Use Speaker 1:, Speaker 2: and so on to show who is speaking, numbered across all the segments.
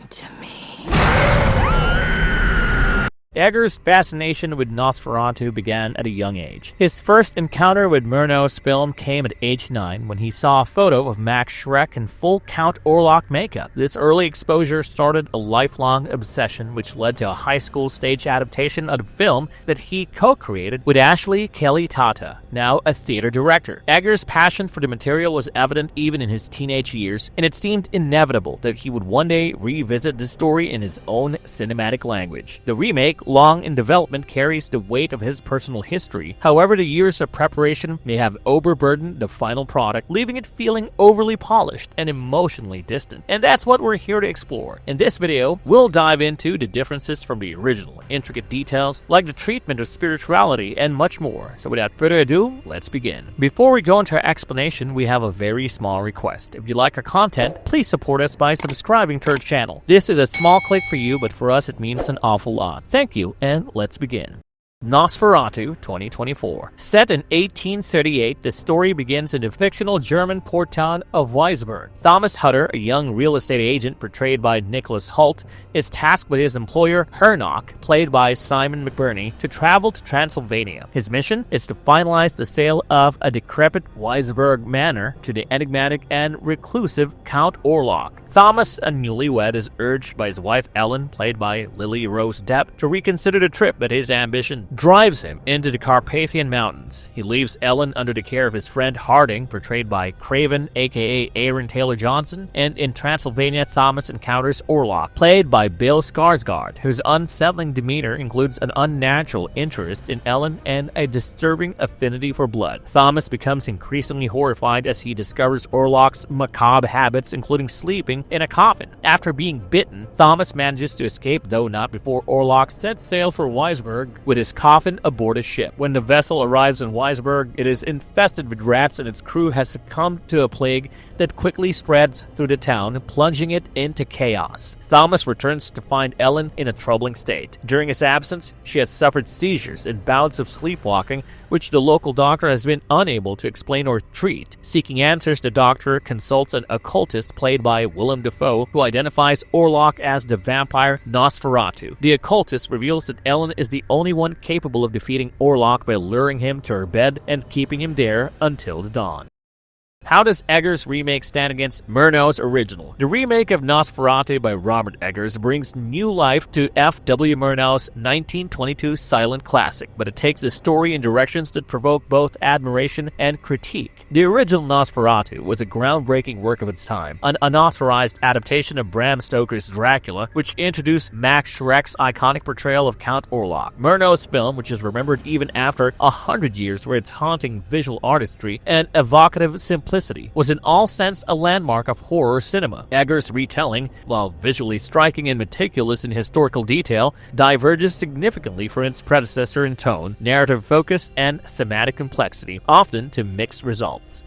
Speaker 1: to me.
Speaker 2: Edgars' fascination with Nosferatu began at a young age. His first encounter with Murnau's film came at age 9 when he saw a photo of Max Schreck in full Count Orlok makeup. This early exposure started a lifelong obsession which led to a high school stage adaptation of the film that he co-created with Ashley Kelly Tata, now a theater director. Edgars' passion for the material was evident even in his teenage years, and it seemed inevitable that he would one day revisit the story in his own cinematic language. The remake, long in development, carries the weight of his personal history. However, the years of preparation may have overburdened the final product, leaving it feeling overly polished and emotionally distant. And that's what we're here to explore. In this video, we'll dive into the differences from the original, intricate details like the treatment of spirituality and much more. So without further ado, let's begin. Before we go into our explanation, we have a very small request. If you like our content, please support us by subscribing to our channel. This is a small click for you, but for us it means an awful lot. Thank you, and let's begin. Nosferatu 2024. Set in 1838, the story begins in the fictional German port town of Weisberg. Thomas Hutter, a young real estate agent portrayed by Nicholas Hoult, is tasked with his employer Orlock, played by Simon McBurney, to travel to Transylvania. His mission is to finalize the sale of a decrepit Weisberg manor to the enigmatic and reclusive Count Orlok. Thomas, a newlywed, is urged by his wife Ellen, played by Lily Rose Depp, to reconsider the trip, but his ambition drives him into the Carpathian Mountains. He leaves Ellen under the care of his friend Harding, portrayed by Craven, aka Aaron Taylor Johnson, and in Transylvania, Thomas encounters Orlock, played by Bill Skarsgård, whose unsettling demeanor includes an unnatural interest in Ellen and a disturbing affinity for blood. Thomas becomes increasingly horrified as he discovers Orlock's macabre habits, including sleeping in a coffin. After being bitten, Thomas manages to escape, though not before Orlock sets sail for Weisberg with his coffin aboard a ship. When the vessel arrives in Weisberg, it is infested with rats and its crew has succumbed to a plague that quickly spreads through the town, plunging it into chaos. Thomas returns to find Ellen in a troubling state. During his absence, she has suffered seizures and bouts of sleepwalking, which the local doctor has been unable to explain or treat. Seeking answers, the doctor consults an occultist played by Willem Dafoe, who identifies Orlock as the vampire Nosferatu. The occultist reveals that Ellen is the only one capable of defeating Orlock by luring him to her bed and keeping him there until the dawn. How does Edgars' remake stand against Murnau's original? The remake of Nosferatu by Robert Edgars brings new life to F.W. Murnau's 1922 silent classic, but it takes the story in directions that provoke both admiration and critique. The original Nosferatu was a groundbreaking work of its time, an unauthorized adaptation of Bram Stoker's Dracula, which introduced Max Schreck's iconic portrayal of Count Orlok. Murnau's film, which is remembered even after 100 years for its haunting visual artistry and evocative simplicity, was in all sense a landmark of horror cinema. Edgars' retelling, while visually striking and meticulous in historical detail, diverges significantly from its predecessor in tone, narrative focus, and thematic complexity, often to mixed results.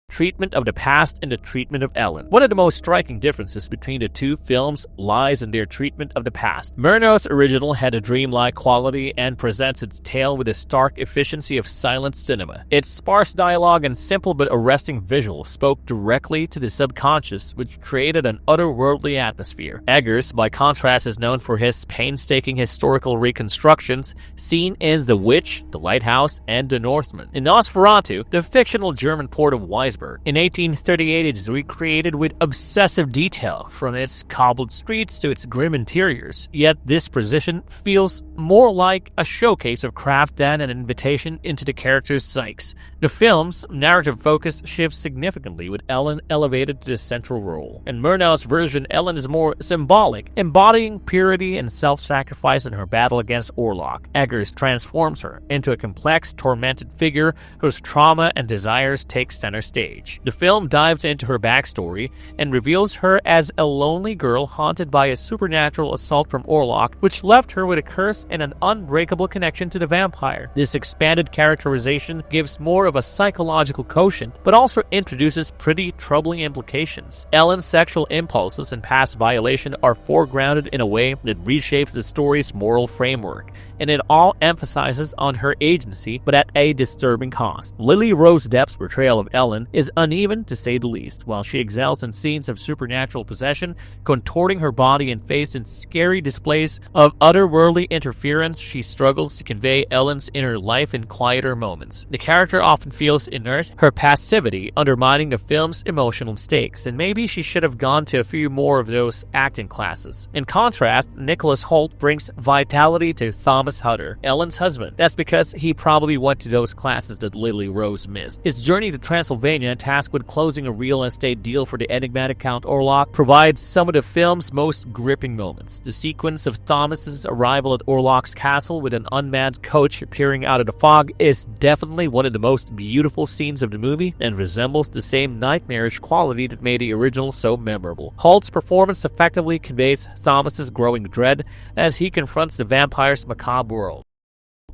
Speaker 2: Treatment of the past and the treatment of Ellen. One of the most striking differences between the two films lies in their treatment of the past. Murnau's original had a dreamlike quality and presents its tale with a stark efficiency of silent cinema. Its sparse dialogue and simple but arresting visuals spoke directly to the subconscious, which created an otherworldly atmosphere. Edgars, by contrast, is known for his painstaking historical reconstructions seen in The Witch, The Lighthouse, and The Northman. In Nosferatu, the fictional German port of Weisberg, in 1838, it is recreated with obsessive detail, from its cobbled streets to its grim interiors. Yet this position feels more like a showcase of craft than an invitation into the character's psyches. The film's narrative focus shifts significantly, with Ellen elevated to the central role. In Murnau's version, Ellen is more symbolic, embodying purity and self-sacrifice in her battle against Orlock. Edgars transforms her into a complex, tormented figure whose trauma and desires take center stage. The film dives into her backstory and reveals her as a lonely girl haunted by a supernatural assault from Orlock, which left her with a curse and an unbreakable connection to the vampire. This expanded characterization gives more of a psychological quotient, but also introduces pretty troubling implications. Ellen's sexual impulses and past violation are foregrounded in a way that reshapes the story's moral framework, and it all emphasizes on her agency, but at a disturbing cost. Lily Rose Depp's portrayal of Ellen is is uneven to say the least. While she excels in scenes of supernatural possession, contorting her body and face in scary displays of otherworldly interference, she struggles to convey Ellen's inner life in quieter moments. The character often feels inert, her passivity undermining the film's emotional stakes, and maybe she should have gone to a few more of those acting classes. In contrast, Nicholas Hoult brings vitality to Thomas Hutter, Ellen's husband. That's because he probably went to those classes that Lily Rose missed. His journey to Transylvania, tasked with closing a real estate deal for the enigmatic Count Orlok, provides some of the film's most gripping moments. The sequence of Thomas's arrival at Orlock's castle with an unmanned coach appearing out of the fog is definitely one of the most beautiful scenes of the movie and resembles the same nightmarish quality that made the original so memorable. Hoult's performance effectively conveys Thomas's growing dread as he confronts the vampire's macabre world.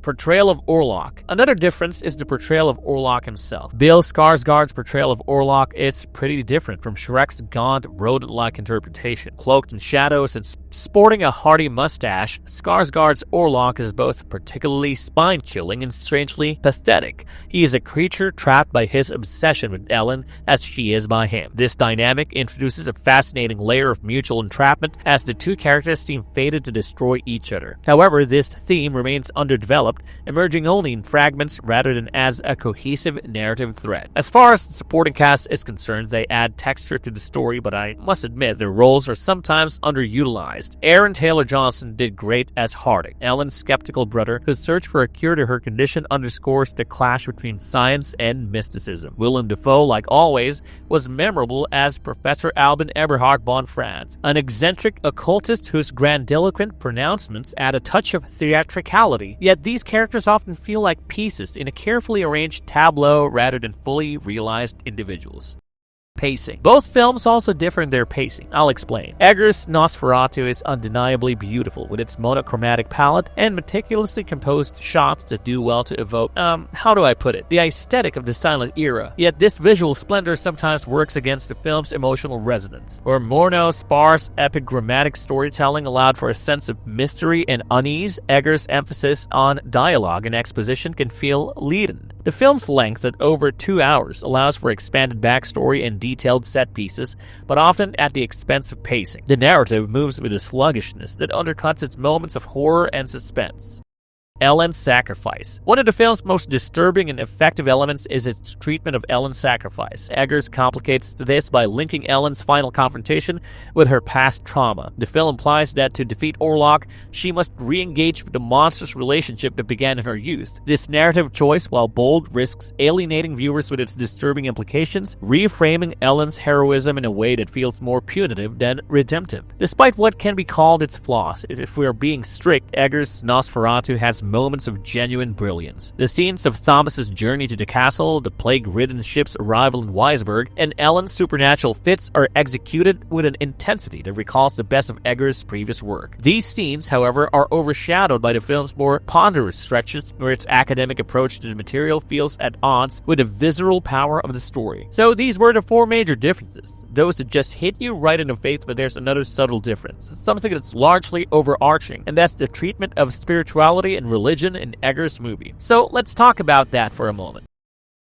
Speaker 2: Portrayal of Orlock. Another difference is the portrayal of Orlock himself. Bill Skarsgård's portrayal of Orlock is pretty different from Schreck's gaunt, rodent-like interpretation. Cloaked in shadows and sporting a hearty mustache, Skarsgård's Orlock is both particularly spine-chilling and strangely pathetic. He is a creature trapped by his obsession with Ellen as she is by him. This dynamic introduces a fascinating layer of mutual entrapment as the two characters seem fated to destroy each other. However, this theme remains underdeveloped, emerging only in fragments rather than as a cohesive narrative thread. As far as the supporting cast is concerned, they add texture to the story, but I must admit their roles are sometimes underutilized. Aaron Taylor-Johnson did great as Harding, Ellen's skeptical brother, whose search for a cure to her condition underscores the clash between science and mysticism. Willem Dafoe, like always, was memorable as Professor Albin Eberhard von Franz, an eccentric occultist whose grandiloquent pronouncements add a touch of theatricality, yet these characters often feel like pieces in a carefully arranged tableau rather than fully realized individuals. Pacing. Both films also differ in their pacing. I'll explain. Edgars' Nosferatu is undeniably beautiful, with its monochromatic palette and meticulously composed shots that do well to evoke, how do I put it, the aesthetic of the silent era. Yet this visual splendor sometimes works against the film's emotional resonance. Where Murnau's sparse, epigrammatic storytelling allowed for a sense of mystery and unease, Edgars' emphasis on dialogue and exposition can feel leaden. The film's length at over 2 hours allows for expanded backstory and detailed set pieces, but often at the expense of pacing. The narrative moves with a sluggishness that undercuts its moments of horror and suspense. Ellen's sacrifice. One of the film's most disturbing and effective elements is its treatment of Ellen's sacrifice. Eggers complicates this by linking Ellen's final confrontation with her past trauma. The film implies that to defeat Orlock, she must re-engage with the monstrous relationship that began in her youth. This narrative choice, while bold, risks alienating viewers with its disturbing implications, reframing Ellen's heroism in a way that feels more punitive than redemptive. Despite what can be called its flaws, if we are being strict, Eggers' Nosferatu has moments of genuine brilliance. The scenes of Thomas's journey to the castle, the plague-ridden ship's arrival in Weisberg, and Ellen's supernatural fits are executed with an intensity that recalls the best of Eggers' previous work. These scenes, however, are overshadowed by the film's more ponderous stretches, where its academic approach to the material feels at odds with the visceral power of the story. So these were the four major differences. Those that just hit you right in the face, but there's another subtle difference. Something that's largely overarching, and that's the treatment of spirituality and religion in Eggers' movie. So let's talk about that for a moment.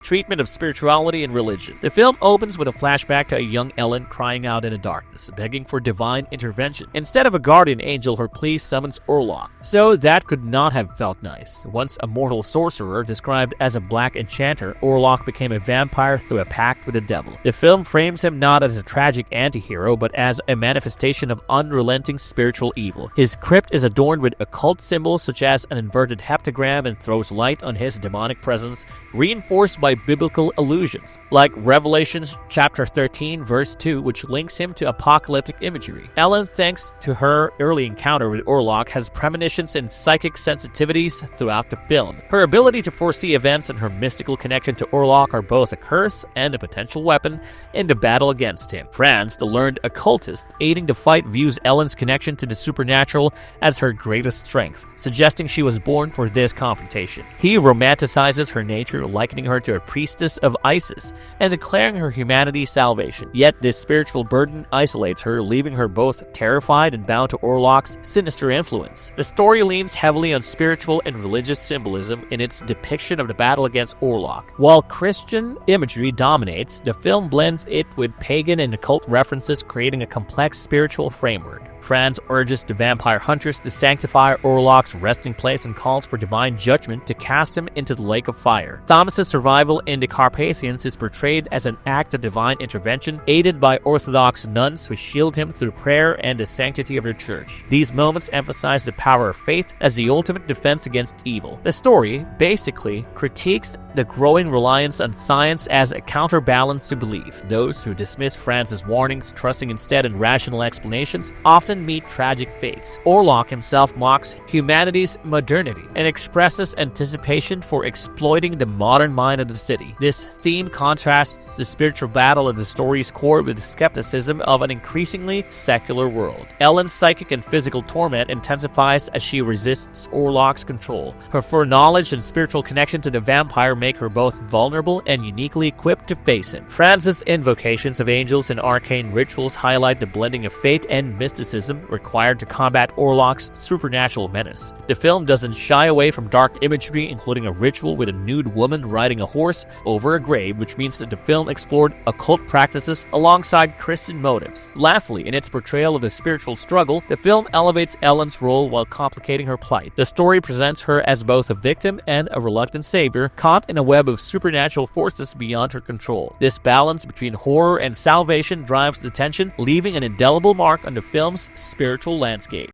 Speaker 2: Treatment of spirituality and religion. The film opens with a flashback to a young Ellen crying out in the darkness, begging for divine intervention. Instead of a guardian angel, her plea summons Orlock. So that could not have felt nice. Once a mortal sorcerer described as a black enchanter, Orlock became a vampire through a pact with the devil. The film frames him not as a tragic anti-hero, but as a manifestation of unrelenting spiritual evil. His crypt is adorned with occult symbols such as an inverted heptagram and throws light on his demonic presence, reinforced by biblical allusions, like Revelations chapter 13 verse 2, which links him to apocalyptic imagery. Ellen, thanks to her early encounter with Orlock, has premonitions and psychic sensitivities throughout the film. Her ability to foresee events and her mystical connection to Orlock are both a curse and a potential weapon in the battle against him. Franz, the learned occultist aiding the fight, views Ellen's connection to the supernatural as her greatest strength, suggesting she was born for this confrontation. He romanticizes her nature, likening her to a a priestess of Isis and declaring her humanity's salvation. Yet this spiritual burden isolates her, leaving her both terrified and bound to Orlock's sinister influence. The story leans heavily on spiritual and religious symbolism in its depiction of the battle against Orlock. While Christian imagery dominates, the film blends it with pagan and occult references, creating a complex spiritual framework. Franz urges the vampire hunters to sanctify Orlock's resting place and calls for divine judgment to cast him into the lake of fire. Thomas's survival in the Carpathians is portrayed as an act of divine intervention, aided by Orthodox nuns who shield him through prayer and the sanctity of their church. These moments emphasize the power of faith as the ultimate defense against evil. The story basically critiques the growing reliance on science as a counterbalance to belief. Those who dismiss Franz's warnings, trusting instead in rational explanations, often meet tragic fates. Orlock himself mocks humanity's modernity and expresses anticipation for exploiting the modern mind of the city. This theme contrasts the spiritual battle of the story's core with the skepticism of an increasingly secular world. Ellen's psychic and physical torment intensifies as she resists Orlock's control. Her foreknowledge and spiritual connection to the vampire make her both vulnerable and uniquely equipped to face him. Franz's invocations of angels and arcane rituals highlight the blending of fate and mysticism required to combat Orlock's supernatural menace. The film doesn't shy away from dark imagery, including a ritual with a nude woman riding a horse over a grave, which means that the film explored occult practices alongside Christian motives. Lastly, in its portrayal of the spiritual struggle, the film elevates Ellen's role while complicating her plight. The story presents her as both a victim and a reluctant savior, caught in a web of supernatural forces beyond her control. This balance between horror and salvation drives the tension, leaving an indelible mark on the film's spiritual landscape.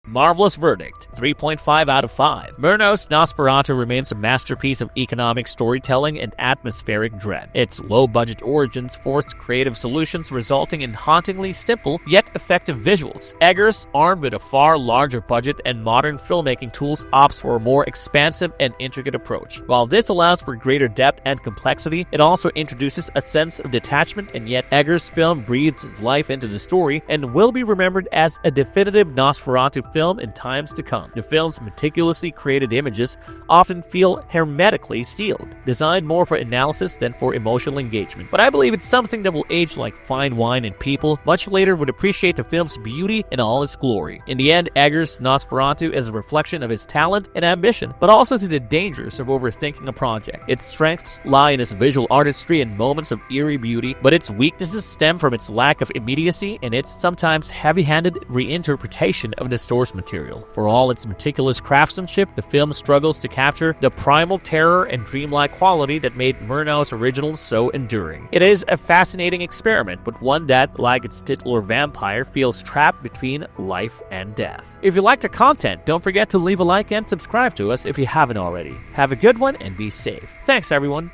Speaker 2: Marvelous verdict, 3.5 out of 5. Murnau's Nosferatu remains a masterpiece of economic storytelling and atmospheric dread. Its low-budget origins forced creative solutions, resulting in hauntingly simple yet effective visuals. Edgars, armed with a far larger budget and modern filmmaking tools, opts for a more expansive and intricate approach. While this allows for greater depth and complexity, it also introduces a sense of detachment, and yet Edgars' film breathes life into the story and will be remembered as a definitive Nosferatu film in times to come. The film's meticulously created images often feel hermetically sealed, designed more for analysis than for emotional engagement. But I believe it's something that will age like fine wine, and people much later would appreciate the film's beauty in all its glory. In the end, Edgars' Nosferatu is a reflection of his talent and ambition, but also to the dangers of overthinking a project. Its strengths lie in its visual artistry and moments of eerie beauty, but its weaknesses stem from its lack of immediacy and its sometimes heavy-handed reinterpretation of the source material. For all its meticulous craftsmanship, the film struggles to capture the primal terror and dreamlike quality that made Murnau's original so enduring. It is a fascinating experiment, but one that, like its titular vampire, feels trapped between life and death. If you like the content, don't forget to leave a like and subscribe to us if you haven't already. Have a good one and be safe. Thanks, everyone.